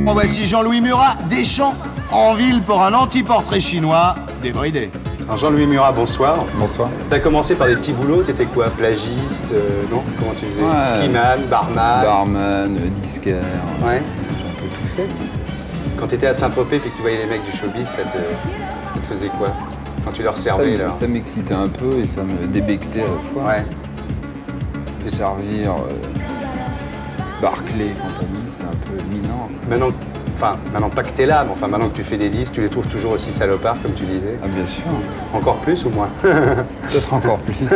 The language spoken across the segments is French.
Voici Jean-Louis Murat, Deschamps, en ville pour un anti-portrait chinois débridé. Alors Jean-Louis Murat, bonsoir. Bonsoir. T'as commencé par des petits boulots, t'étais quoi, plagiste, non? Comment tu faisais? Skiman, barman? Barman, disquaire. Ouais. J'ai un peu tout fait. Quand t'étais à Saint-Tropez et que tu voyais les mecs du showbiz, ça te faisait quoi? Quand tu leur servais, là? Ça m'excitait un peu et ça me débectait à la fois. Ouais. De servir Barclay et compagnie, c'était un peu éminent. Maintenant pas que t'es là, mais enfin maintenant que tu fais des listes, tu les trouves toujours aussi salopards, comme tu disais? Ah bien sûr. Encore plus ou moins? Peut-être encore plus.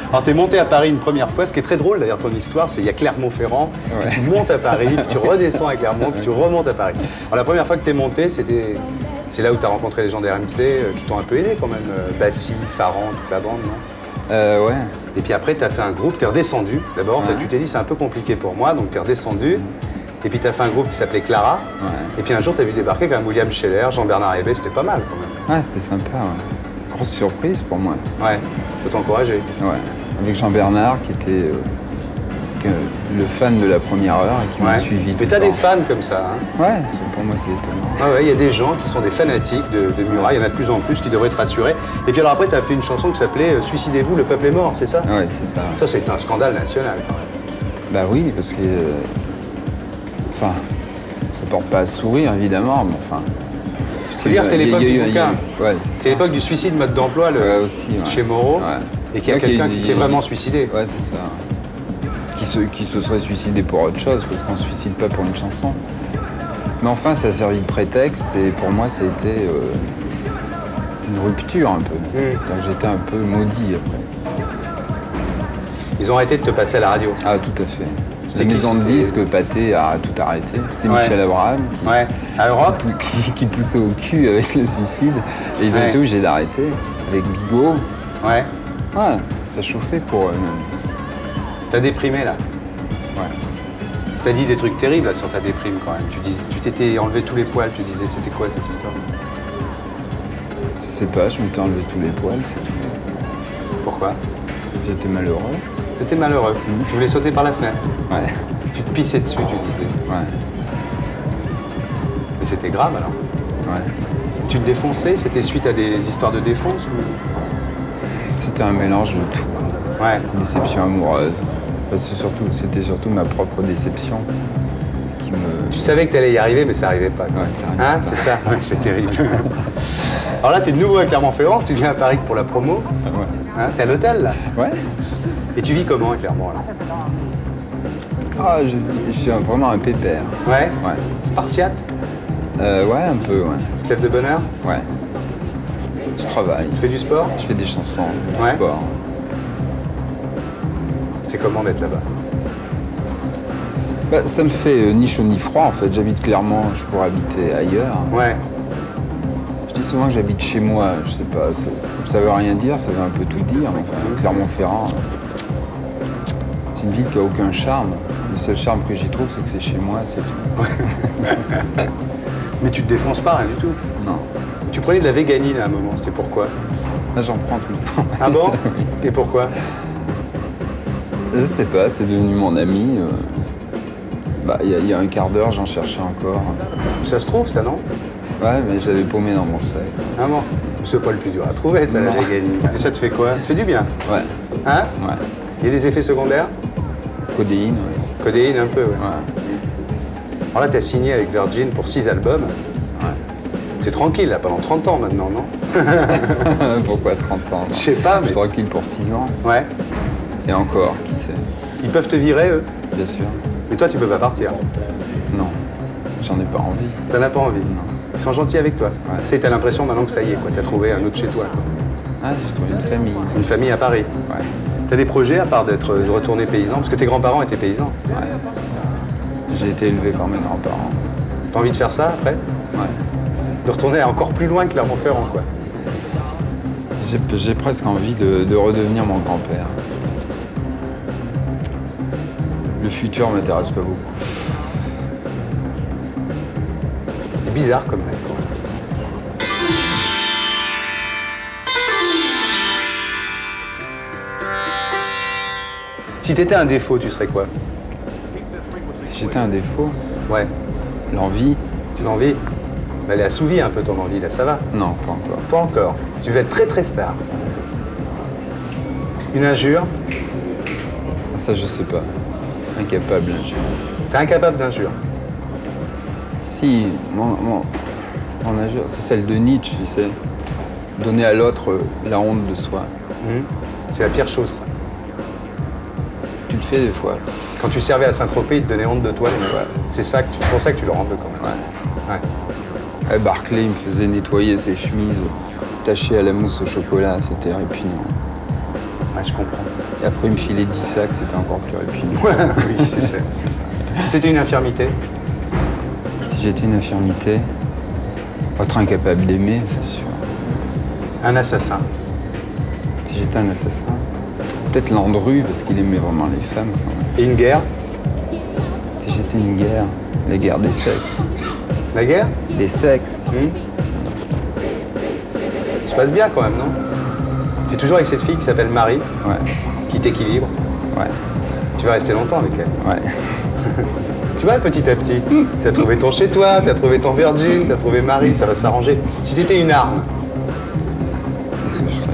Alors t'es monté à Paris une première fois, ce qui est très drôle d'ailleurs ton histoire, c'est qu'il y a Clermont-Ferrand, ouais. Puis tu montes à Paris, puis tu redescends à Clermont, puis tu remontes à Paris. Alors la première fois que t'es monté, c'est là où t'as rencontré les gens d'RMC qui t'ont un peu aidé quand même, Bassi, Farran, toute la bande, non? Ouais. Et puis après t'as fait un groupe, t'es redescendu. D'abord ouais. Tu t'es dit c'est un peu compliqué pour moi, donc t'es redescendu. Et puis t'as fait un groupe qui s'appelait Clara. Ouais. Et puis un jour t'as vu débarquer quand même William Scheller, Jean-Bernard Hébé, c'était pas mal quand même. Ouais, c'était sympa, ouais. Grosse surprise pour moi. Ouais, ça t'a encouragé. Ouais. Avec Jean-Bernard qui était le fan de la première heure et qui m'a suivi. Mais t'as des fans comme ça, hein? Ouais, pour moi c'est étonnant. Ah ouais, il y a des gens qui sont des fanatiques de Murat, il y en a de plus en plus qui devraient être rassurés. Et puis alors après t'as fait une chanson qui s'appelait Suicidez-vous, le peuple est mort, c'est ça? Ouais, c'est ça. Ça c'est un scandale national quand même. Bah oui, parce que... Enfin, ça porte pas à sourire, évidemment, mais enfin... Je veux dire, c'était l'époque du bouquin. Ouais. C'est l'époque du suicide mode d'emploi chez Moreau. Ouais. Et qu'il y a quelqu'un qui s'est vraiment suicidé. Ouais, c'est ça. Qui se serait suicidé pour autre chose, parce qu'on se suicide pas pour une chanson. Mais enfin, ça a servi de prétexte, et pour moi, ça a été une rupture un peu. C'est-à-dire que j'étais un peu maudit après. Ils ont arrêté de te passer à la radio. Ah, tout à fait. La maison de disques, Pathé a tout arrêté. C'était Michel Abraham qui poussait au cul avec le suicide. Et ils ont été obligés d'arrêter. Avec Bigot. Ouais. Ouais, ça chauffait pour eux même. T'as déprimé là? Ouais. T'as dit des trucs terribles là sur ta déprime quand même. Tu t'étais enlevé tous les poils, tu disais c'était quoi cette histoire? Je sais pas, je m'étais enlevé tous les poils, c'est tout. Pourquoi? J'étais malheureux. T'étais malheureux. Tu voulais sauter par la fenêtre. Ouais. Tu te pissais dessus, tu disais. Ouais. Mais c'était grave alors. Ouais. Tu te défonçais? C'était suite à des histoires de défonce ou... C'était un mélange de tout. Ouais. Déception amoureuse. C'était surtout ma propre déception qui me... Tu savais que t'allais y arriver, mais ça arrivait pas. Ouais, ça arrivait pas. C'est ça. Ouais, c'est terrible. Alors là, t'es de nouveau à Clermont-Ferrand, tu viens à Paris pour la promo. Ouais. Hein, t'es à l'hôtel là? Ouais. Et tu vis comment à Clermont là? Ah, je suis vraiment un pépère. Ouais? Ouais. Spartiate? Ouais, un peu, ouais. Tu te lèves de bonne heure? Ouais. Je travaille. Tu fais du sport? Je fais des chansons, du sport. C'est comment d'être là-bas? Bah, ça me fait ni chaud ni froid en fait. J'habite Clermont, je pourrais habiter ailleurs. Ouais. Je dis souvent que j'habite chez moi, je sais pas, ça veut rien dire, ça veut un peu tout dire. Enfin, Clermont-Ferrand, c'est une ville qui a aucun charme. Le seul charme que j'y trouve, c'est que c'est chez moi, c'est tout. Mais tu te défonces pas, rien du tout? Non. Tu prenais de la véganine à un moment, c'était pourquoi? Là, j'en prends tout le temps. Ah bon? Et pourquoi? Je sais pas, c'est devenu mon ami. Bah, il y a un quart d'heure, j'en cherchais encore. Ça se trouve, ça, non? Ouais, mais je l'avais paumé dans mon sac. Ah bon? C'est pas le plus dur à trouver, ça, la véganine. Et ça te fait quoi? Ça te fait du bien? Ouais. Hein? Ouais. Il y a des effets secondaires? Codéine, oui. Codéine, un peu, ouais. Ouais. Alors là, t'as signé avec Virgin pour 6 albums. Ouais. C'est tranquille, là, pendant 30 ans maintenant, non? Pourquoi 30 ans? Je sais pas, mais... Je suis tranquille pour 6 ans. Ouais. Et encore, qui sait? Ils peuvent te virer, eux? Bien sûr. Mais toi, tu peux pas partir? Non. J'en ai pas envie. T'en as pas envie? Non. Ils sont gentils avec toi? Ouais. Tu sais, t'as l'impression maintenant que ça y est, quoi. T'as trouvé un autre chez toi, quoi. Ah, j'ai trouvé une famille. Une famille à Paris? Ouais. T'as des projets à part de retourner paysan? Parce que tes grands-parents étaient paysans. Ouais. J'ai été élevé par mes grands-parents. T'as envie de faire ça après? Ouais. De retourner encore plus loin que Clermont-Ferrand, quoi. J'ai presque envie de redevenir mon grand-père. Le futur m'intéresse pas beaucoup. C'est bizarre comme mec, quoi. Si t'étais un défaut, tu serais quoi? Je Si j'étais un défaut, Ouais. l'envie, Tu as envie? Mais elle est assouvie un peu ton envie, là, ça va? non, pas encore. Pas encore. Tu veux être très très star. Une injure? Ah, ça, je sais pas. Incapable, je... T'es incapable d'injure. Si, mon injure, c'est celle de Nietzsche, tu sais. Donner à l'autre la honte de soi. C'est la pire chose, ça. Tu le fais des fois. Quand tu servais à Saint-Tropez, ils te donnaient honte de toi. Ouais. C'est ça pour ça que tu leur en veux quand même. Ouais. Ouais. Barclay, il me faisait nettoyer ses chemises, tachées à la mousse au chocolat, c'était répugnant. Ouais, je comprends ça. Et après, il me filait 10 sacs, c'était encore plus répugnant. Oui, c'est ça. Si t'étais une infirmité, Si j'étais une infirmité, être incapable d'aimer, c'est sûr. un assassin. Si j'étais un assassin, peut-être Landru, parce qu'il aimait vraiment les femmes. Quand même. Et une guerre. Si j'étais une guerre, la guerre des sexes. La guerre? Des sexes. Ça se passe bien quand même, non? Tu es toujours avec cette fille qui s'appelle Marie, Ouais, qui t'équilibre. ouais, Tu vas rester longtemps avec elle. ouais. Tu vois, petit à petit, t'as trouvé ton chez-toi, t'as trouvé ton Virgin, t'as trouvé Marie, ça va s'arranger. Si t'étais une arme, Qu'est-ce que je ferais?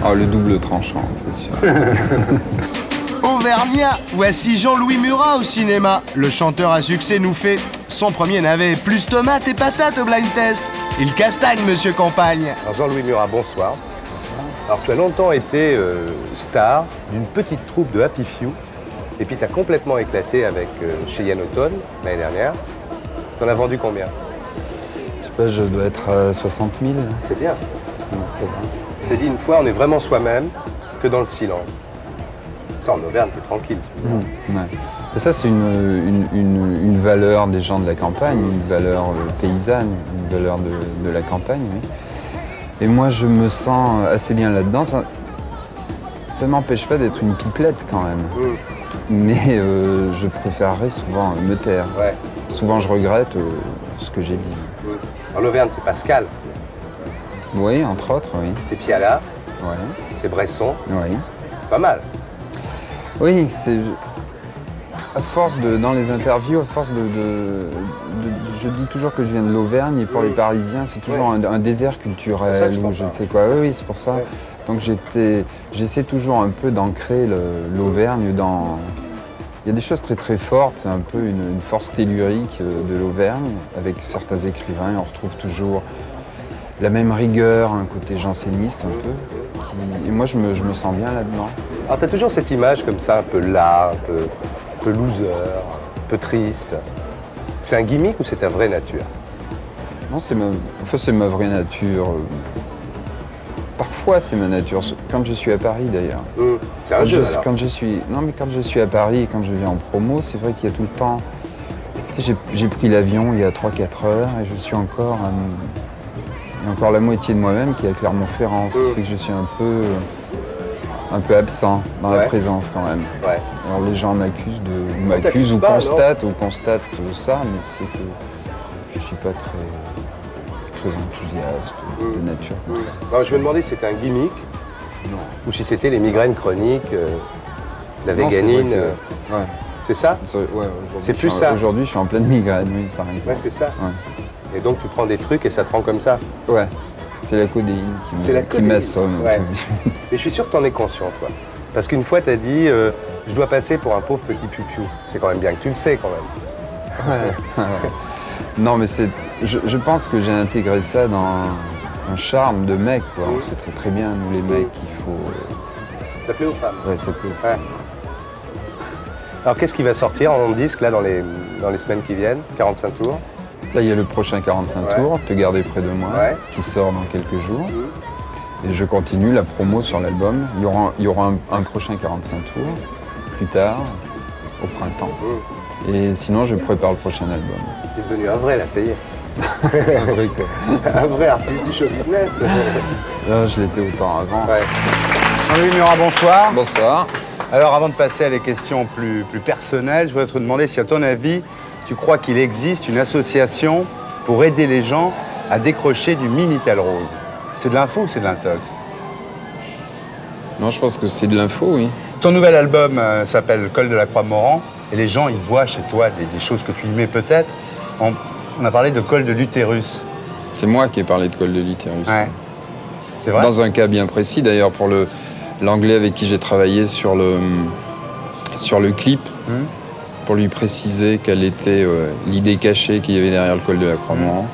Oh, le double tranchant, c'est sûr. Auvergnat, voici Jean-Louis Murat au cinéma. Le chanteur à succès nous fait son premier navet, plus tomates et patates au blind test. Il castagne, monsieur Campagne. Alors Jean-Louis Murat, bonsoir. Bonsoir. Alors tu as longtemps été star d'une petite troupe de Happy Few, et puis tu as complètement éclaté avec Cheyenne Automne l'année dernière. Tu en as vendu combien? Je sais pas, je dois être à 60 000. C'est bien. Non, c'est vrai. Tu as dit une fois, on est vraiment soi-même que dans le silence. Ça, en Auvergne, t'es tranquille. Ouais. Et ça, c'est une valeur des gens de la campagne, une valeur paysanne, une valeur de la campagne, oui. Et moi, je me sens assez bien là-dedans. Ça ne m'empêche pas d'être une pipelette quand même. Mais je préférerais souvent me taire. Ouais. Souvent, je regrette ce que j'ai dit. En Auvergne, c'est Pascal, Oui, entre autres, oui. c'est Piala, Ouais. c'est Bresson. Oui. C'est pas mal. Oui, c'est. À force dans les interviews, à force je dis toujours que je viens de l'Auvergne et pour les Parisiens, c'est toujours un désert culturel C'est pour ça que je ou t'en je ne parle. sais quoi. Oui, c'est pour ça. Ouais. Donc j'essaie toujours un peu d'ancrer l'Auvergne dans. Il y a des choses très très fortes, c'est un peu une force tellurique de l'Auvergne. Avec certains écrivains, on retrouve toujours la même rigueur, un côté janséniste un peu. Et moi, je me sens bien là-dedans. Alors tu as toujours cette image comme ça, un peu là, un peu loser, un peu triste. C'est un gimmick ou c'est ta vraie nature? Non, c'est ma vraie nature. Parfois, c'est ma nature. Quand je suis à Paris, d'ailleurs. C'est un jeu, alors. Quand je suis à Paris et quand je viens en promo, c'est vrai qu'il y a tout le temps. Tu sais, j'ai pris l'avion il y a 3-4 heures et je suis encore. Il y a encore la moitié de moi-même qui est à Clermont-Ferrand, ce qui fait que je suis un peu absent dans la Ouais. présence quand même. Ouais. Alors les gens m'accusent t'accuse ou pas, constatent ça, mais c'est que je suis pas très enthousiaste de nature comme ça. Non, je me demandais si c'était un gimmick Non. ou si c'était les migraines chroniques, la Non, c'est véganine. vrai que- ouais. C'est ça? Aujourd'hui, C'est je plus suis ça. Aujourd'hui, je suis en pleine migraine, oui, par exemple. Ouais, c'est ça. Ouais. Et donc tu prends des trucs et ça te rend comme ça. Ouais. C'est la codéine C'est la qui codéine. m'assomme. Ouais. Mais je suis sûr que tu en es conscient, toi. Parce qu'une fois, tu as dit je dois passer pour un pauvre petit pupiou. C'est quand même bien que tu le sais, quand même. Ouais. Non, mais je pense que j'ai intégré ça dans un charme de mec, quoi. On sait très très bien, nous les mecs, qu'il faut. Ça plaît aux femmes. Ouais, ça peut. Ouais. Alors, qu'est-ce qui va sortir en disque, là, dans les semaines qui viennent? 45 tours. Là, il y a le prochain 45 Ouais. tours, Te garder près de moi, Ouais. qui sort dans quelques jours. Et je continue la promo sur l'album. Il y aura un prochain 45 tours, plus tard, au printemps. Et sinon, je prépare le prochain album. T'es devenu un vrai, là, ça y est. Un vrai, quoi. Un vrai artiste du show business. Là, je l'étais autant avant. Ouais. Jean-Louis Murat, bonsoir. Bonsoir. Alors avant de passer à les questions plus personnelles, je voudrais te demander si à ton avis, tu crois qu'il existe une association pour aider les gens à décrocher du Minitel rose. C'est de l'info ou c'est de l'intox? Non, je pense que c'est de l'info, oui. Ton nouvel album s'appelle Col de la Croix-Morand. et les gens, ils voient chez toi des choses que tu y mets peut-être. On a parlé de col de l'utérus. C'est moi qui ai parlé de col de l'utérus. Ouais. C'est vrai? Dans un cas bien précis, d'ailleurs, pour l'anglais avec qui j'ai travaillé sur le clip, pour lui préciser quelle était l'idée cachée qu'il y avait derrière le col de la Croix-Morand.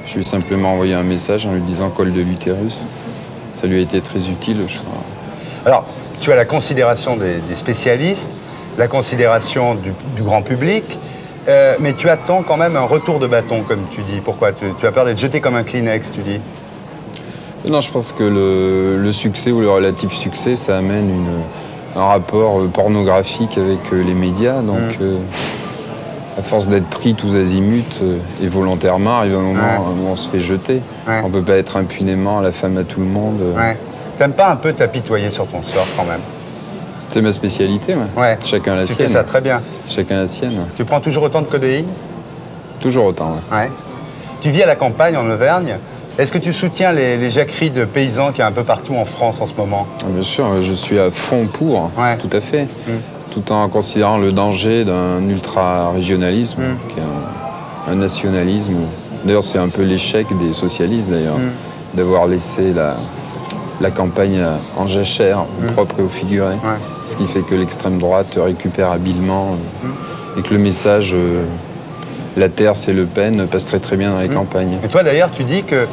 Je lui ai simplement envoyé un message en lui disant col de l'utérus. Ça lui a été très utile, je crois. Alors, tu as la considération des spécialistes, la considération du grand public, mais tu attends quand même un retour de bâton, comme tu dis. Pourquoi? Tu as peur d'être jeté comme un Kleenex, tu dis? Non, je pense que le succès ou le relatif succès, ça amène un rapport pornographique avec les médias. Donc, à force d'être pris tous azimuts et volontairement, arrive un moment où on se fait jeter. Ouais. On ne peut pas être impunément la femme à tout le monde. Ouais. T'aimes pas un peu t'apitoyer sur ton sort quand même? C'est ma spécialité, ouais. Chacun la sienne. Tu fais ça très bien. Chacun la sienne. Tu prends toujours autant de codéine? Toujours autant, ouais. Tu vis à la campagne, en Auvergne. Est-ce que tu soutiens les jacqueries de paysans qu'il y a un peu partout en France en ce moment? Bien sûr, je suis à fond pour, tout à fait. Tout en considérant le danger d'un ultra-régionalisme, qui est un nationalisme. D'ailleurs, c'est un peu l'échec des socialistes, d'ailleurs, d'avoir laissé la campagne en jachère, au propre et au figuré. Ce qui fait que l'extrême droite récupère habilement et que le message la terre, c'est Le Pen, passe très très bien dans les campagnes. Et toi, d'ailleurs, tu dis que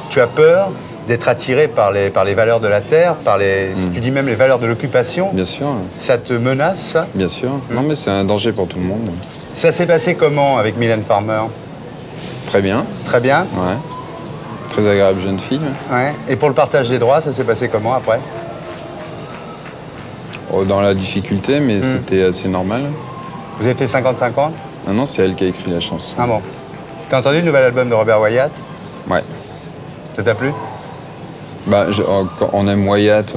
tu as peur d'être attiré par les valeurs de la terre, si tu dis même les valeurs de l'occupation. Bien sûr. Ça te menace, ça? Bien sûr. Non, mais c'est un danger pour tout le monde. Ça s'est passé comment avec Mylène Farmer? Très bien. Très bien? Ouais. Très agréable jeune fille. Ouais. Et pour le partage des droits, ça s'est passé comment après? Oh, dans la difficulté, mais c'était assez normal. Vous avez fait 50-50? Ah non, c'est elle qui a écrit la chanson. Ah bon. T'as entendu le nouvel album de Robert Wyatt? Ouais. Ça t'a plu? Bah, on aime Wyatt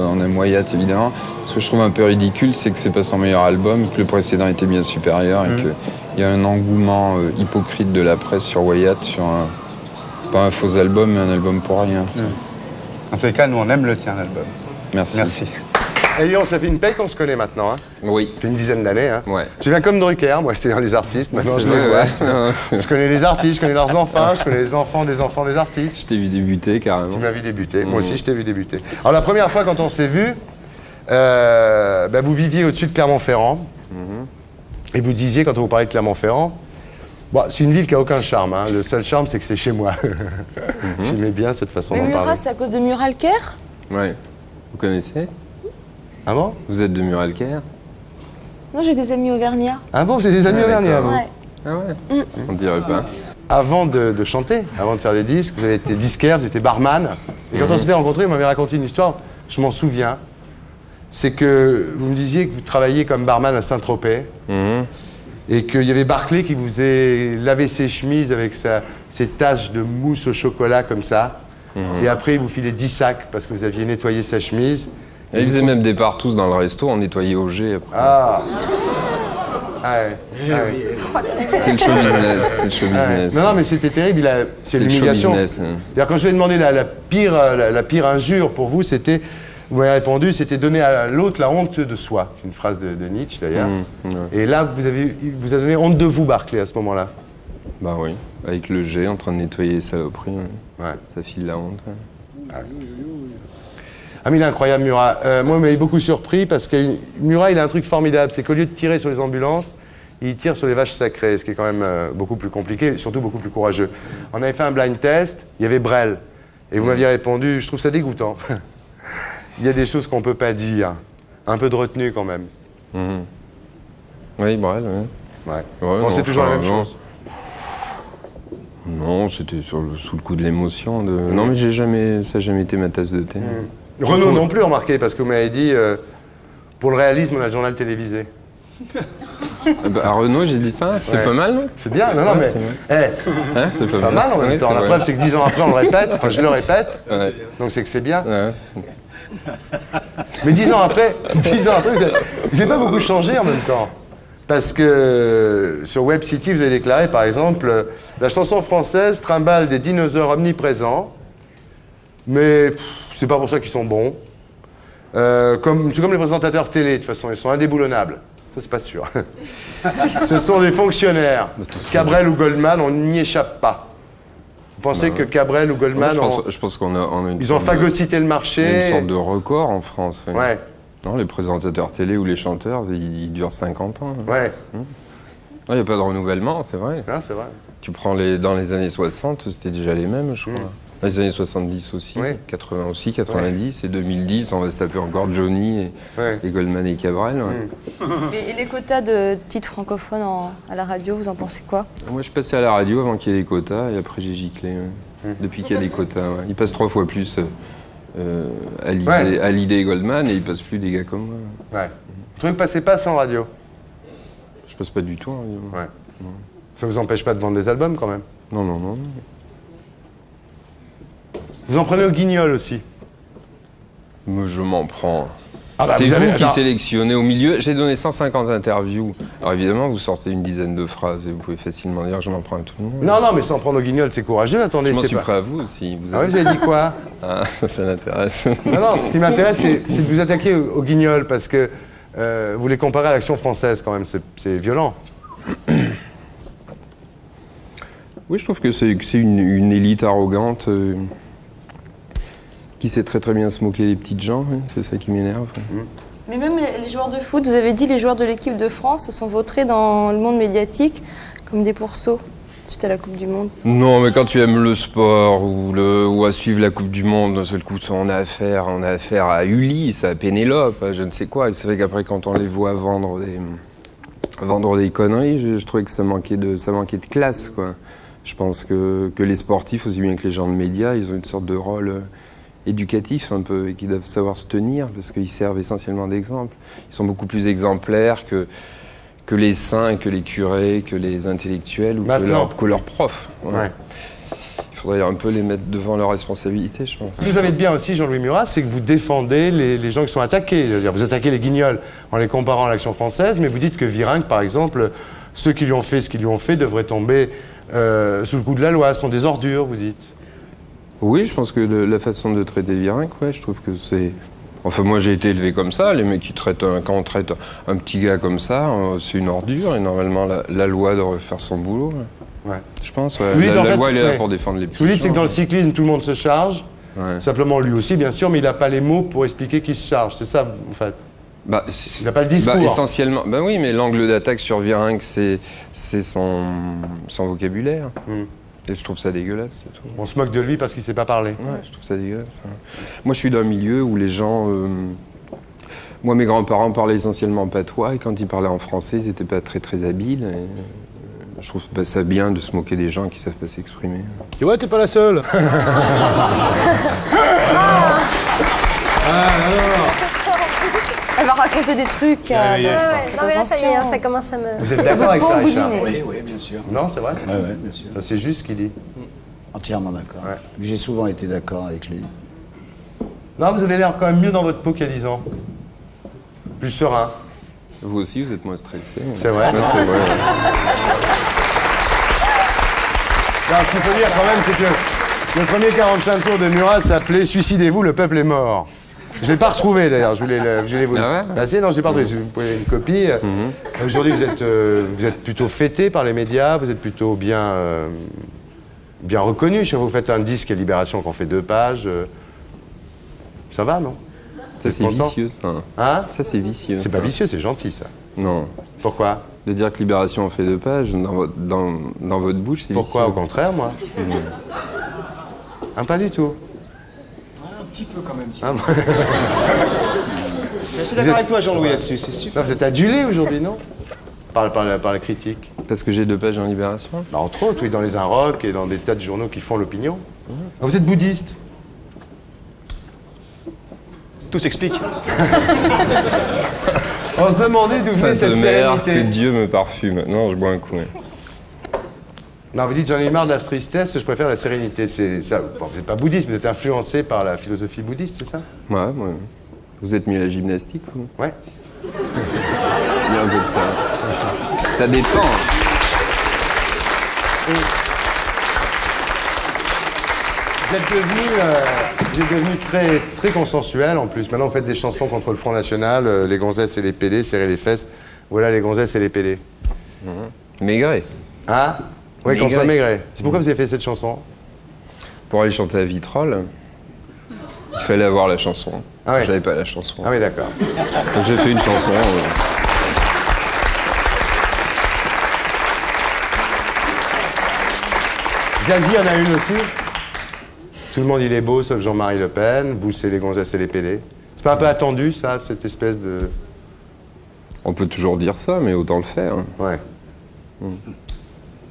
évidemment. Ce que je trouve un peu ridicule, c'est que c'est pas son meilleur album, que le précédent était bien supérieur et qu'il y a un engouement hypocrite de la presse sur Wyatt, sur pas un faux album, mais un album pour rien. En tous les cas, nous, on aime le tien, l'album. Merci. Merci. Et Lyon, ça fait une paix qu'on se connaît maintenant, hein? Oui. Ça fait une dizaine d'années, hein? Ouais. Je viens comme Drucker, moi, c'est dans les artistes. Maintenant, je les vois. Je connais les artistes, je connais leurs enfants, je connais les enfants des artistes. Je t'ai vu débuter, carrément. Tu m'as vu débuter. Moi aussi, je t'ai vu débuter. Alors, la première fois, quand on s'est vu, vous viviez au-dessus de Clermont-Ferrand. Et vous disiez, quand on vous parlait de Clermont-Ferrand, bon, c'est une ville qui n'a aucun charme. Hein. Le seul charme, c'est que c'est chez moi. J'aimais bien cette façon d'en parler. Murat, c'est à cause de Muralcaire? Ouais. Vous connaissez? Ah bon? Vous êtes de Muralcaire? Moi, j'ai des amis auvergnats. Ah bon, vous avez des amis auvergnats, vous? Ouais. Ah ouais? On dirait pas. Avant de chanter, avant de faire des disques, vous avez été disquaire, vous étiez barman. Et quand on s'était rencontrés, vous m'avez raconté une histoire, je m'en souviens. C'est que vous me disiez que vous travailliez comme barman à Saint-Tropez. Et qu'il y avait Barclay qui vous faisait laver ses chemises avec ses taches de mousse au chocolat comme ça. Et après, il vous filait 10 sacs parce que vous aviez nettoyé sa chemise. Et ils faisaient même des partous dans le resto, on nettoyait au jet après. Ah ouais. C'est le show business, c'est le show business. Non, mais c'était terrible, c'est l'humiliation. D'ailleurs, quand je lui ai demandé la pire injure pour vous, c'était, vous m'avez répondu, c'était donner à l'autre la honte de soi. C'est une phrase de Nietzsche d'ailleurs. Et là, il vous a donné honte de vous, Barclay, à ce moment-là. Bah oui, avec le jet en train de nettoyer les saloperies. Ça file la honte. Ah mais il est incroyable, Murat. Moi, il m'avait beaucoup surpris parce que Murat, il a un truc formidable. C'est qu'au lieu de tirer sur les ambulances, il tire sur les vaches sacrées, ce qui est quand même beaucoup plus compliqué et surtout beaucoup plus courageux. On avait fait un blind test, il y avait Brel. Et vous m'aviez répondu, je trouve ça dégoûtant. Il y a des choses qu'on ne peut pas dire. Un peu de retenue quand même. Oui, Brel, oui. Ouais. C'est toujours la même chose. Non, c'était sous le coup de l'émotion. Non, mais ça n'a jamais été ma tasse de thé. Renaud non plus, remarquez, parce que vous m'avez dit, pour le réalisme, on a le journal télévisé. À Renaud, j'ai dit ça, c'était pas mal, non? C'est bien, non, mais c'est pas mal en même temps. La preuve, c'est que 10 ans après, on le répète, enfin je le répète, donc c'est que c'est bien. Mais 10 ans après, vous n'avez pas beaucoup changé en même temps. Parce que sur Web City, vous avez déclaré, par exemple, la chanson française trimballe des dinosaures omniprésents, mais c'est pas pour ça qu'ils sont bons. C'est comme les présentateurs télé, de toute façon, ils sont indéboulonnables. Ça, c'est pas sûr. Ce sont des fonctionnaires. Cabrel ou Goldman, on n'y échappe pas. Vous pensez que Cabrel ou Goldman... Je pense qu'on a ils ont phagocyté le marché. Une sorte de record en France. Ouais. Non, les présentateurs télé ou les chanteurs, ils durent 50 ans. Ouais. Il n'y a pas de renouvellement, c'est vrai. Ah, c'est vrai. Tu prends dans les années 60, c'était déjà les mêmes, je crois. Dans les années 70 aussi, 80 aussi, 90, et 2010, on va se taper encore Johnny et Goldman et Cabrel. Et les quotas de titres francophones à la radio, vous en pensez quoi? Moi, je passais à la radio avant qu'il y ait des quotas, et après j'ai giclé. Depuis qu'il y a des quotas, ils passent 3 fois plus Hallyday et Goldman, et ils passent plus des gars comme moi. Ouais. Vous trouvez que vous passez pas sans radio? Je passe pas du tout en radio. Ouais. Non. Ça vous empêche pas de vendre des albums quand même? Non, non, non. Vous en prenez au Guignol aussi? Moi, je m'en prends. Ah bah c'est vous qui sélectionnez au milieu. J'ai donné 150 interviews. Alors évidemment, vous sortez une dizaine de phrases et vous pouvez facilement dire que je m'en prends à tout le monde. Non, non, mais s'en prendre au Guignol, c'est courageux. Attendez, je m'en suis pas... prêt à vous aussi. Vous avez dit quoi? Ah, ça m'intéresse. Non, non, ce qui m'intéresse, c'est de vous attaquer au Guignol parce que vous les comparez à l'Action française quand même. C'est violent. Oui, je trouve que c'est une élite arrogante qui sait très très bien se moquer des petites gens. Hein. C'est ça qui m'énerve. Mais même les joueurs de foot, vous avez dit les joueurs de l'équipe de France se sont vautrés dans le monde médiatique comme des pourceaux suite à la Coupe du Monde. Non, mais quand tu aimes le sport ou à suivre la Coupe du Monde, d'un seul coup, on a affaire à Ulysse, à Pénélope, à je ne sais quoi. Et c'est vrai qu'après, quand on les voit vendre des conneries, je trouvais que ça manquait de classe, quoi. Je pense que les sportifs, aussi bien que les gens de médias, ils ont une sorte de rôle éducatif un peu, et qu'ils doivent savoir se tenir, parce qu'ils servent essentiellement d'exemple. Ils sont beaucoup plus exemplaires que les saints, que les curés, que les intellectuels ou que leurs profs. Ouais. Il faudrait un peu les mettre devant leurs responsabilités, je pense. Ce que vous avez de bien aussi, Jean-Louis Murat, c'est que vous défendez les gens qui sont attaqués. C'est-à-dire, vous attaquez les Guignols en les comparant à l'Action française, mais vous dites que Virenque, par exemple, ceux qui lui ont fait ce qu'ils lui ont fait devraient tomber sous le coup de la loi, sont des ordures, vous dites. Oui, je pense que la façon de traiter Virenque, ouais, je trouve que c'est... Enfin, moi, j'ai été élevé comme ça. Les mecs qui traitent quand on traite un petit gars comme ça, c'est une ordure. Et normalement, la loi devrait faire son boulot. Ouais. Je pense. Ouais. La loi, elle est là pour défendre les petits. Ce que vous dites, c'est que dans le cyclisme, tout le monde se charge. Ouais. Simplement, lui aussi, bien sûr, mais il n'a pas les mots pour expliquer qu'il se charge. C'est ça, en fait. Bah, il n'a pas le discours. Bah, essentiellement. Bah oui, mais l'angle d'attaque sur Virenque, c'est son vocabulaire. Et je trouve ça dégueulasse, c'est tout. On se moque de lui parce qu'il ne sait pas parler. Ouais, je trouve ça dégueulasse. Moi, je suis d'un milieu où les gens... Moi, mes grands-parents parlaient essentiellement patois, et quand ils parlaient en français, ils n'étaient pas très très habiles. Et je trouve ça bien de se moquer des gens qui ne savent pas s'exprimer. Et ouais, t'es pas la seule. Elle va raconter des trucs. Non, mais là, ça y est, ça commence à me... Vous êtes d'accord avec ça, Richard? Oui, oui, bien sûr. Non, c'est vrai? Oui, oui, bien sûr. C'est juste ce qu'il dit. Entièrement d'accord. Ouais. J'ai souvent été d'accord avec lui. Non, vous avez l'air quand même mieux dans votre peau qu'il y a 10 ans. Plus serein. Vous aussi, vous êtes moins stressé. C'est vrai? Ouais, c'est vrai. Non, ce qu'il faut dire quand même, c'est que le premier 45 tours de Murat s'appelait « Suicidez-vous, le peuple est mort ». Je ne l'ai pas retrouvé d'ailleurs, je voulais vous le passer. Non, je l'ai pas retrouvé, si vous pouvez une copie. Aujourd'hui, vous êtes plutôt fêté par les médias, vous êtes plutôt bien reconnu. Vous faites un disque à Libération qu'on fait 2 pages. Ça va, non? Ça, c'est vicieux, ça. Hein? Ça, c'est vicieux. C'est pas vicieux, c'est gentil, ça. Non. Pourquoi? De dire que Libération en fait 2 pages, dans votre bouche, c'est vicieux. Pourquoi? Au contraire, moi. Pas du tout. Un petit peu quand même. Je suis d'accord avec toi, Jean-Louis, là-dessus, c'est super. Non, vous êtes adulé aujourd'hui, non? Par la critique. Parce que j'ai 2 pages en Libération? Bah, entre autres, oui, dans les Inrocks et dans des tas de journaux qui font l'opinion. Vous êtes bouddhiste? Tout s'explique. On se demandait d'où venait cette sérénité. Que Dieu me parfume. Non, je bois un coup. Ouais. Non, vous dites j'en ai marre de la tristesse, je préfère la sérénité. C'est ça. Enfin, vous n'êtes pas bouddhiste, vous êtes influencé par la philosophie bouddhiste, c'est ça? Ouais. Vous êtes mis à la gymnastique, vous? Ouais. Il y a un peu de ça. Ça dépend. Vous êtes devenu très, très consensuel en plus. Maintenant, vous faites des chansons contre le Front National, les gonzesses et les PD, serrer les fesses. Voilà les gonzesses et les PD. Maigret. Hein? Oui, Maigret. contre Maigret. C'est pourquoi vous avez fait cette chanson? Pour aller chanter à Vitrolles, il fallait avoir la chanson. Ah ouais. J'avais pas la chanson. Ah oui, d'accord. Donc j'ai fait une chanson. Zazie en a une aussi. Tout le monde il est beau sauf Jean-Marie Le Pen. Vous c'est les gonzesses et les PD. C'est pas un peu attendu ça, cette espèce de... On peut toujours dire ça, mais autant le faire. Ouais.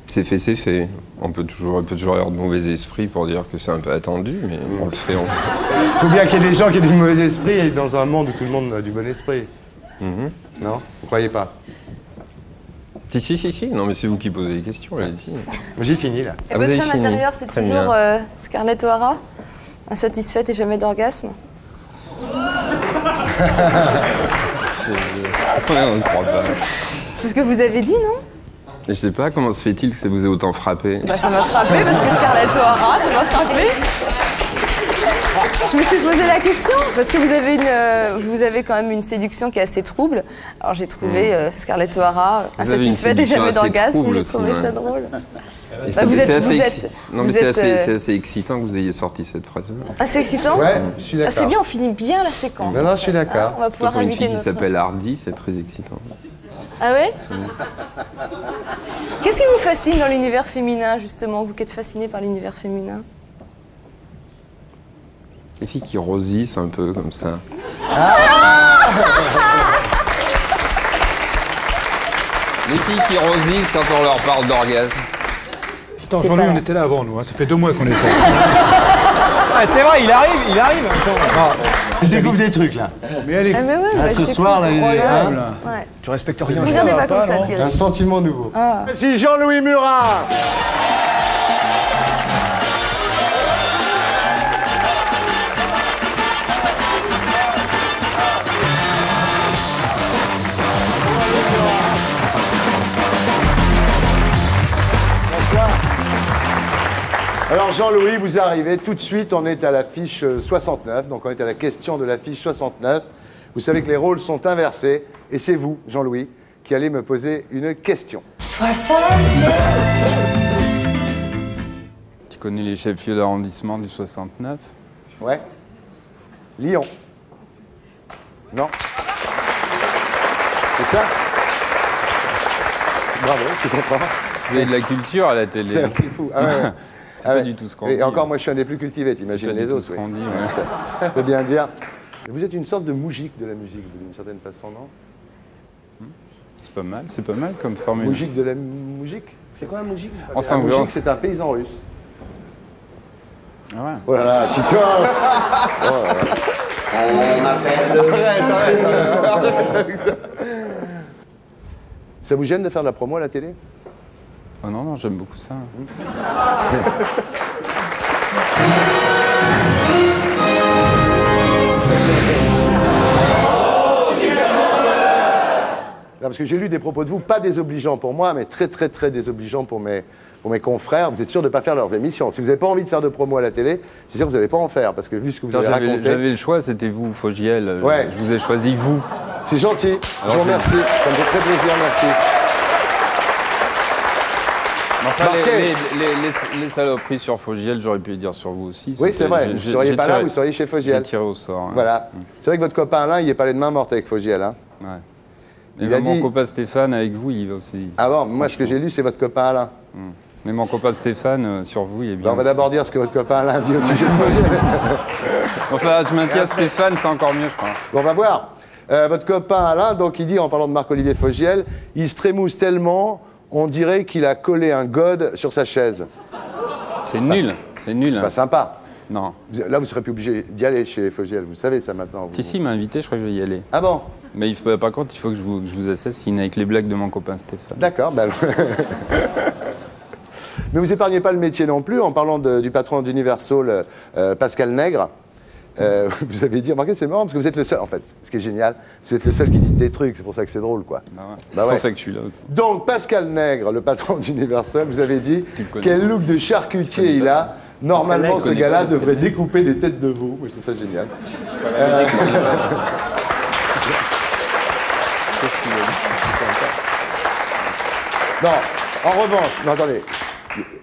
C'est fait, c'est fait. On peut toujours avoir de mauvais esprits pour dire que c'est un peu attendu, mais on le fait. Il faut bien qu'il y ait des gens qui aient du mauvais esprit et dans un monde où tout le monde a du bon esprit. Non? Vous croyez pas? Si. Non, mais c'est vous qui posez les questions, allez-y. J'ai fini là. Et votre femme intérieure, c'est Très toujours bien. Scarlett O'Hara, insatisfaite et jamais d'orgasme? On ne croit pas. C'est ce que vous avez dit, non? Je sais pas, comment se fait-il que ça vous ait autant frappé? Bah, ça m'a frappé parce que Scarlett O'Hara, ça m'a frappé. Je me suis posé la question parce que vous avez quand même une séduction qui est assez trouble. Alors j'ai trouvé Scarlett O'Hara insatisfaite et jamais d'orgasme. J'ai trouvé ça drôle. Et Bah, c'est assez excitant que vous ayez sorti cette phrase-là. Ah, c'est excitant? Ouais, je suis d'accord. Ah, c'est bien, on finit bien la séquence. Non, je suis d'accord. On va pouvoir Pour une inviter fille qui notre... s'appelle Hardy, c'est très excitant. Ah ouais? Qu'est-ce qui vous fascine dans l'univers féminin, justement, vous qui êtes fasciné par l'univers féminin? Les filles qui rosissent un peu comme ça. Les filles qui rosissent quand on leur parle d'orgasme. Putain, C'est Jean-Louis, pas on là. était là avant, nous. Hein. Ça fait 2 mois qu'on est là. Ah, c'est vrai, il arrive. Attends. Je découvre des trucs là. Mais allez, Ah mais ouais, Ah, bah, ce je soir, là, t'écoute. il est- hein Ouais. tu respectes rien. Regardez pas comme ça, non Thierry. Un sentiment nouveau. Ah. C'est Jean-Louis Murat. Alors Jean-Louis, vous arrivez tout de suite, on est à la fiche 69, donc on est à la question de la fiche 69. Vous savez que les rôles sont inversés, et c'est vous, Jean-Louis, qui allez me poser une question. Tu connais les chefs-lieux d'arrondissement du 69? Ouais. Lyon. Non. C'est ça? Bravo, je suis content. Vous avez de la culture à la télé. C'est fou. Ah ouais, ouais. C'est Ah pas ouais. du tout ce qu'on Et dit. encore, moi, je suis un des plus cultivés, C'est t'imagines pas du les tout autres. ce oui. qu'on dit, ouais. Ça peut bien dire. Vous êtes une sorte de moujik de la musique, vous, d'une certaine façon, non? C'est pas mal comme formule. Moujik de la musique? C'est quoi un moujik? On s'en Un moujik, veut. c'est un paysan russe. Ah ouais. Oh là là, Titoff. Arrête. Ça vous gêne de faire de la promo à la télé? Oh non, j'aime beaucoup ça. Non, parce que j'ai lu des propos de vous, pas désobligeants pour moi, mais très très très désobligeants pour mes confrères. Vous êtes sûr de ne pas faire leurs émissions. Si vous n'avez pas envie de faire de promo à la télé, c'est sûr que vous n'allez pas en faire, parce que vu ce que vous avez raconté... J'avais le choix, c'était vous, Fogiel. Ouais. Je vous ai choisi vous. C'est gentil, je vous remercie, ça me fait très plaisir, merci. Enfin, Marquez. les saloperies sur Fogiel, j'aurais pu les dire sur vous aussi. Oui, c'est vrai, vous ne seriez pas là, tiré- vous seriez chez J'ai Fogiel. tiré au sort. hein. Voilà. C'est vrai que votre copain Alain, il est pas allé de main morte avec Fogiel. Hein. Ouais. Il Et a même mon dit- copain Stéphane, avec vous, il y va aussi. Ah bon, moi ce que j'ai lu, c'est votre copain Alain. Mais mon copain Stéphane, sur vous, il est bien. Ben, on va aussi. d'abord dire ce que votre copain Alain dit au sujet de Fogiel. Enfin, je maintiens Stéphane, c'est encore mieux, je crois. Bon, on va voir. Votre copain Alain, donc il dit, en parlant de Marc-Olivier Fogiel, il se trémousse tellement, on dirait qu'il a collé un god sur sa chaise. C'est nul, c'est nul. C'est hein. pas sympa. Non. Là, vous serez plus obligé d'y aller chez Fogiel, vous savez ça maintenant. Vous... Si, il m'a invité, je crois que je vais y aller. Ah bon? Mais par contre, il faut que je vous assassine avec les blagues de mon copain Stéphane. D'accord. Ben... Mais vous épargnez pas le métier non plus, en parlant du patron d'Universal, Pascal Nègre. Vous avez dit, remarquez, c'est marrant, parce que vous êtes le seul, en fait, ce qui est génial, c'est que vous êtes le seul qui dit des trucs, c'est pour ça que c'est drôle, quoi. Ah ouais. Bah C'est ouais. pour ça que je suis là aussi. Donc, Pascal Nègre, le patron d'Universal, vous avez dit, Tu le connais quel pas. look de charcutier il a. Normalement, Pascal ce Nègre, gars-là connais pas, devrait découper des têtes de veau. Moi, je trouve ça génial. Qu'est-ce qu'il a dit Non, en revanche, non, attendez,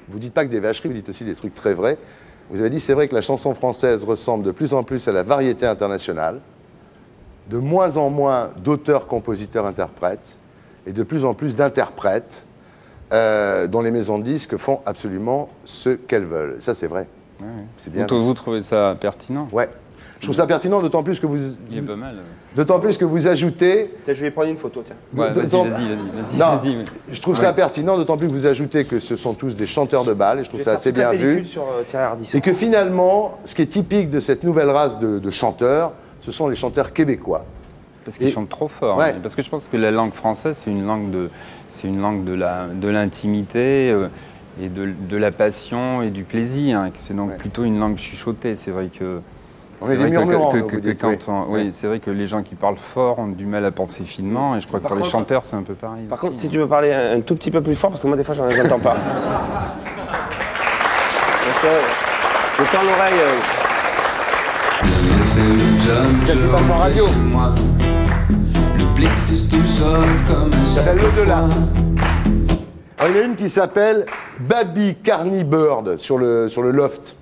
vous dites pas que des vacheries, vous dites aussi des trucs très vrais. Vous avez dit, c'est vrai que la chanson française ressemble de plus en plus à la variété internationale, de moins en moins d'auteurs, compositeurs, interprètes, et de plus en plus d'interprètes dont les maisons de disques font absolument ce qu'elles veulent. Ça, c'est vrai. Ouais, ouais. C'est bien. Vous trouvez ça pertinent? Ouais. Je trouve ça pertinent, d'autant plus que vous... Il est pas mal. D'autant plus que vous ajoutez... Tiens, je vais prendre une photo, tiens. Ouais, vas-y. Non, je trouve ça pertinent, d'autant plus que vous ajoutez que ce sont tous des chanteurs de bal, et je trouve ça assez bien vu. Sur, Thierry Ardisson. Et que finalement, ce qui est typique de cette nouvelle race de chanteurs, ce sont les chanteurs québécois. Parce qu'ils chantent trop fort. Ouais. Hein. Parce que je pense que la langue française, c'est une langue de l'intimité et de la passion et du plaisir. Hein. C'est donc plutôt une langue chuchotée. C'est vrai que... On est des murmurants, oui, c'est vrai que les gens qui parlent fort ont du mal à penser finement, et je crois que pour les chanteurs, c'est un peu pareil. Par contre, si tu veux parler un tout petit peu plus fort, parce que moi, des fois, j'en entends pas. Je tends l'oreille. Celle qui passe en radio. Ça s'appelle l'au-delà. Alors, il y en a une qui s'appelle Baby Carny Bird sur le Loft.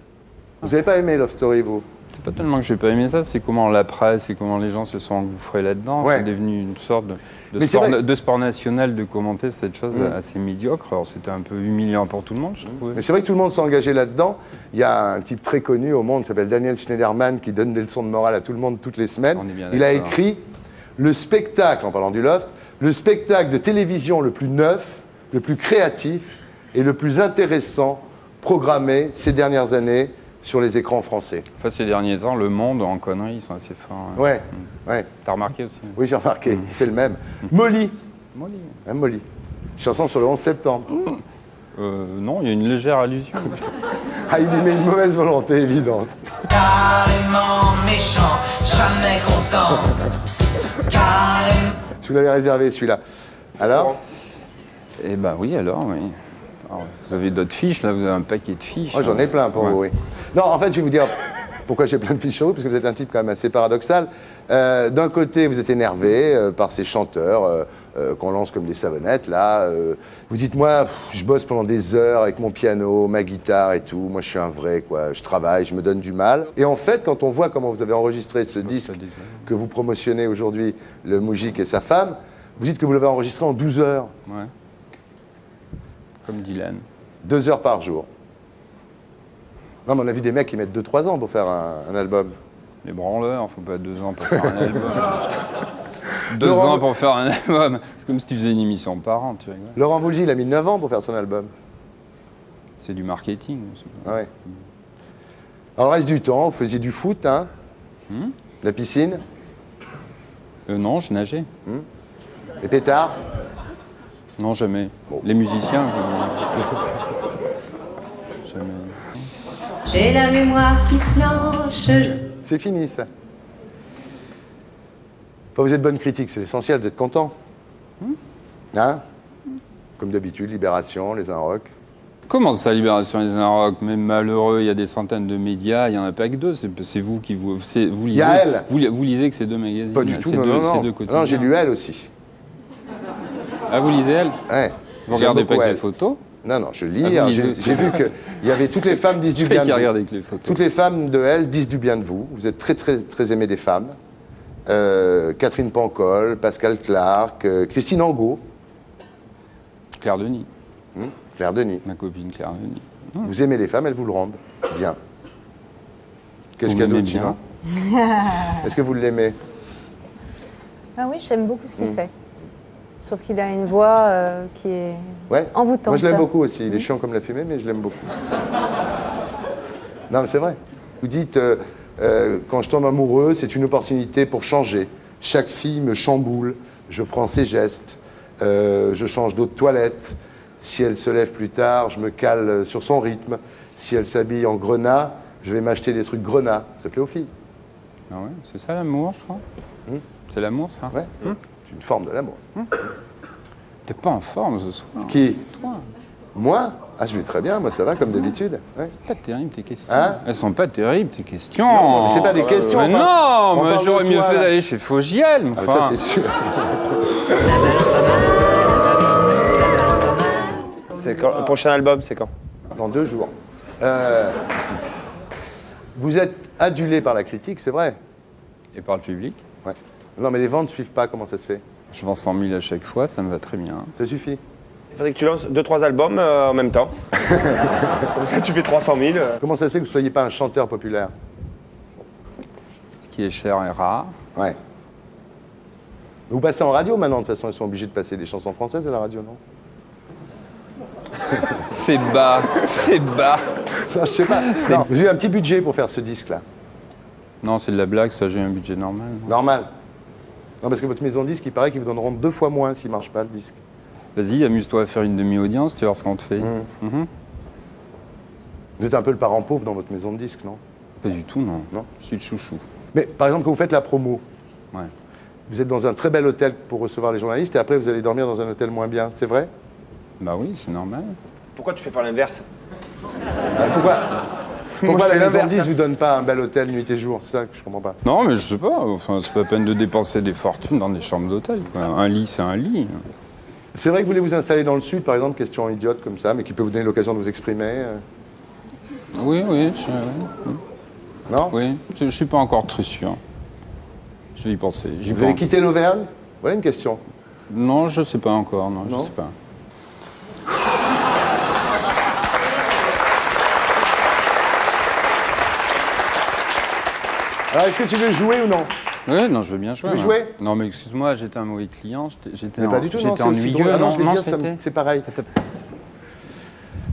Vous n'avez pas aimé Love Story, vous? C'est pas tellement que j'ai pas aimé ça, c'est comment la presse et comment les gens se sont engouffrés là-dedans. Ouais. C'est devenu une sorte de sport national de commenter cette chose assez médiocre. Alors c'était un peu humiliant pour tout le monde, je trouve. Mais c'est vrai que tout le monde s'est engagé là-dedans. Il y a un type très connu au monde qui s'appelle Daniel Schneiderman qui donne des leçons de morale à tout le monde toutes les semaines. Il a écrit le spectacle, en parlant du Loft, le spectacle de télévision le plus neuf, le plus créatif et le plus intéressant programmé ces dernières années sur les écrans français. Enfin, ces derniers temps, Le Monde, en conneries, ils sont assez forts. Hein. Ouais, ouais. T'as remarqué aussi? Oui, j'ai remarqué. C'est le même. Molly. Molly. Hein, Molly. Chanson sur le 11 septembre. Non, il y a une légère allusion. Ah, il lui met une mauvaise volonté évidente. Carrément méchant, jamais content. Carrément... Je vous l'avais réservé, celui-là. Alors? Eh ben oui, alors, oui. Alors, vous avez d'autres fiches, là, vous avez un paquet de fiches. Moi, j'en ai plein pour vous, oui. Non, en fait, je vais vous dire pourquoi j'ai plein de fiches sur vous, parce que vous êtes un type quand même assez paradoxal. D'un côté, vous êtes énervé par ces chanteurs qu'on lance comme des savonnettes, là. Vous dites, moi, je bosse pendant des heures avec mon piano, ma guitare et tout. Moi, je suis un vrai, quoi. Je travaille, je me donne du mal. Et en fait, quand on voit comment vous avez enregistré ce disque que vous promotionnez aujourd'hui, le Moujik et sa femme, vous dites que vous l'avez enregistré en 12 heures. Ouais. Comme Dylan. 2 heures par jour. Non, mais on a vu des mecs qui mettent 2-3 ans pour faire un album. Les branleurs, faut pas 2 ans pour faire un album. 2 ans pour faire un album. C'est comme si tu faisais une émission par an, tu rigoles. Laurent Voulzy, il a mis 9 ans pour faire son album. C'est du marketing. Ah ouais. Alors, le reste du temps, vous faisiez du foot, hein? La piscine? Non, je nageais. Les pétards? Non, jamais. Bon. Les musiciens, jamais. J'ai la mémoire qui flanche. C'est fini, ça. Enfin, vous êtes bonne critique, c'est l'essentiel, vous êtes content. Hein? Comme d'habitude, Libération, Les Inrocks. Comment ça, Libération, Les Inrocks? Même malheureux, il y a des centaines de médias, il n'y en a pas que 2. C'est vous qui vous lisez. Il y a Elle. Vous lisez que ces 2 magazines? Pas du tout, non. Non, j'ai lu Elle aussi. Ah, vous lisez Elle? Ouais. Vous regardez pas que les photos? Non, non, je lis. J'ai vu qu'il y avait toutes les femmes disent du bien de vous. Avec les photos. Toutes les femmes de Elle disent du bien de vous. Vous êtes très, très, très aimé des femmes. Catherine Pancol, Pascal Clark, Christine Angot. Claire Denis. Claire Denis. Ma copine Claire Denis. Vous aimez les femmes, elles vous le rendent bien. Qu'est-ce qu'il y a d'autre sinon? Est-ce que vous l'aimez? Ah oui, j'aime beaucoup ce qu'il fait. Sauf qu'il a une voix qui est envoûtante. Moi, je l'aime beaucoup aussi. Il est chiant comme la fumée, mais je l'aime beaucoup. Non, mais c'est vrai. Vous dites, quand je tombe amoureux, c'est une opportunité pour changer. Chaque fille me chamboule. Je prends ses gestes. Je change d'eau de toilette. Si elle se lève plus tard, je me cale sur son rythme. Si elle s'habille en grenat, je vais m'acheter des trucs grenat. Ça plaît aux filles. Ah ouais, c'est ça l'amour, je crois. C'est l'amour, ça? Ouais. C'est une forme de l'amour. T'es pas en forme ce soir. Qui? Toi. Moi? Ah, je vais très bien, moi ça va comme d'habitude. Ouais. C'est pas terrible tes questions. Hein? Elles sont pas terribles tes questions. Non, mais c'est pas des questions. Mais non, mais j'aurais mieux fait d'aller chez Fogiel. Enfin. Ah, ça c'est sûr. C'est quand? Le prochain album, c'est quand? Dans 2 jours. Vous êtes adulé par la critique, c'est vrai? Et par le public? Ouais. Non, mais les ventes ne suivent pas, comment ça se fait? Je vends 100 000 à chaque fois, ça me va très bien. Ça suffit? Il faudrait que tu lances 2-3 albums en même temps. Comme ça, tu fais 300 000. Comment ça se fait que vous ne soyez pas un chanteur populaire? Ce qui est cher est rare. Ouais. Vous passez en radio maintenant, de toute façon, ils sont obligés de passer des chansons françaises à la radio, non? C'est bas, c'est bas. Non, je sais pas. Non, vous avez un petit budget pour faire ce disque-là? Non, c'est de la blague, ça, j'ai un budget normal. Normal? Non, parce que votre maison de disque, il paraît qu'ils vous donneront 2 fois moins s'il ne marche pas, le disque. Vas-y, amuse-toi à faire une demi-audience, tu vas voir ce qu'on te fait. Vous êtes un peu le parent pauvre dans votre maison de disque, non? Pas du tout, non. Non? Je suis de chouchou. Mais par exemple, quand vous faites la promo, ouais. Vous êtes dans un très bel hôtel pour recevoir les journalistes et après vous allez dormir dans un hôtel moins bien, c'est vrai? Bah oui, c'est normal. Pourquoi tu fais pas l'inverse? Pourquoi la maison de disque ne vous donne pas un bel hôtel nuit et jour? C'est ça que je comprends pas. Non, mais je sais pas. Enfin, c'est pas la peine de dépenser des fortunes dans des chambres d'hôtel. Un lit, c'est un lit. C'est vrai que vous voulez vous installer dans le sud, par exemple, question idiote comme ça, mais qui peut vous donner l'occasion de vous exprimer? Oui. Non? Oui, je suis pas encore très sûr. Je vais y penser. Vous allez quitter l'Auvergne? Voilà une question. Non, je sais pas encore. Non, je sais pas. Alors, est-ce que tu veux jouer ou non? Oui, non, je veux bien jouer. Tu veux jouer? Non, mais excuse-moi, j'étais un mauvais client. Mais pas du tout, non, c'est aussi drôle. ennuyeux. Ah non, je vais dire, c'est pareil.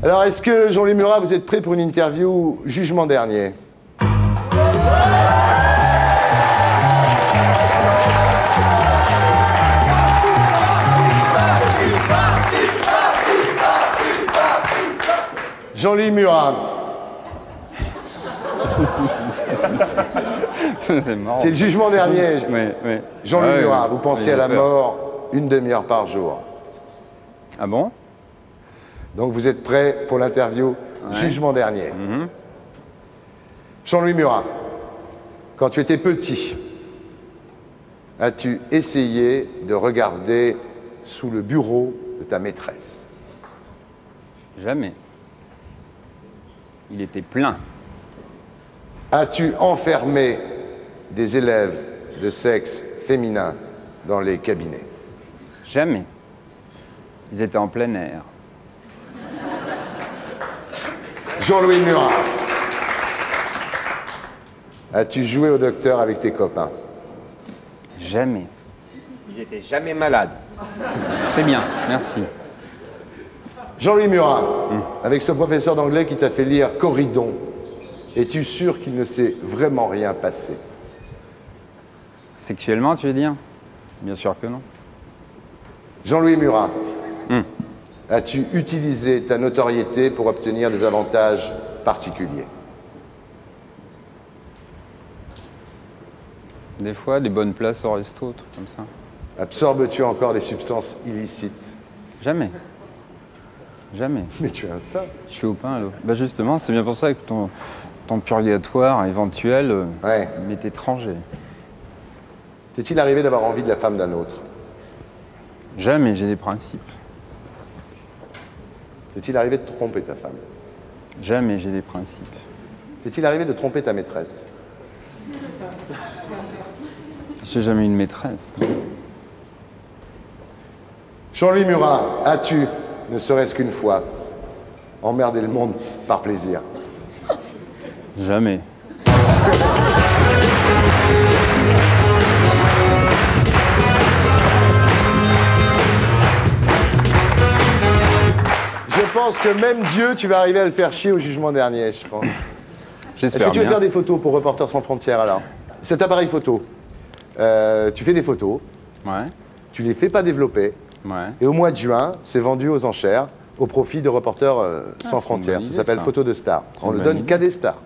Alors, est-ce que, Jean-Louis Murat, vous êtes prêt pour une interview jugement dernier? Jean-Louis Murat. C'est marrant. C'est le jugement dernier. Oui. Jean-Louis Murat, vous pensez à la mort 1 demi-heure par jour. Ah bon? Donc vous êtes prêt pour l'interview jugement dernier. Jean-Louis Murat, quand tu étais petit, as-tu essayé de regarder sous le bureau de ta maîtresse? Jamais. Il était plein. As-tu enfermé des élèves de sexe féminin dans les cabinets? Jamais. Ils étaient en plein air. Jean-Louis Murat, as-tu joué au docteur avec tes copains? Jamais. Ils étaient jamais malades. Très bien, merci. Jean-Louis Murat, avec ce professeur d'anglais qui t'a fait lire Corridon, es-tu sûr qu'il ne s'est vraiment rien passé? Sexuellement, tu veux dire? Bien sûr que non. Jean-Louis Murat, as-tu utilisé ta notoriété pour obtenir des avantages particuliers? Des fois, des bonnes places au resto, trucs comme ça. Absorbes-tu encore des substances illicites? Jamais. Jamais. Mais tu es un saint. Je suis au pain, là. Bah justement, c'est bien pour ça que ton purgatoire éventuel m'est étranger. T'est-il arrivé d'avoir envie de la femme d'un autre? Jamais, j'ai des principes. T'est-il arrivé de tromper ta femme? Jamais, j'ai des principes. T'est-il arrivé de tromper ta maîtresse? J'ai jamais eu de maîtresse. Jean-Louis Murat, as-tu, ne serait-ce qu'une fois, emmerdé le monde par plaisir? Jamais. Je pense que même Dieu, tu vas arriver à le faire chier au jugement dernier, je pense. J'espère. Est-ce que tu veux bien. faire des photos pour Reporters sans frontières, alors? Cet appareil photo, tu fais des photos, tu les fais pas développer, et au mois de juin, c'est vendu aux enchères au profit de Reporters sans frontières. Ça s'appelle Photo de Stars. On le donne qu'à des stars.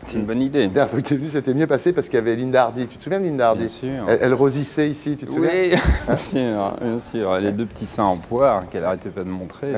C'est une bonne idée. Dernière fois que tu as vu, c'était mieux passé parce qu'il y avait Linda Hardy. Tu te souviens de Linda Hardy? Bien sûr. Elle rosissait ici, tu te souviens? Oui, bien sûr, bien sûr. Les deux petits seins en poire qu'elle arrêtait pas de montrer.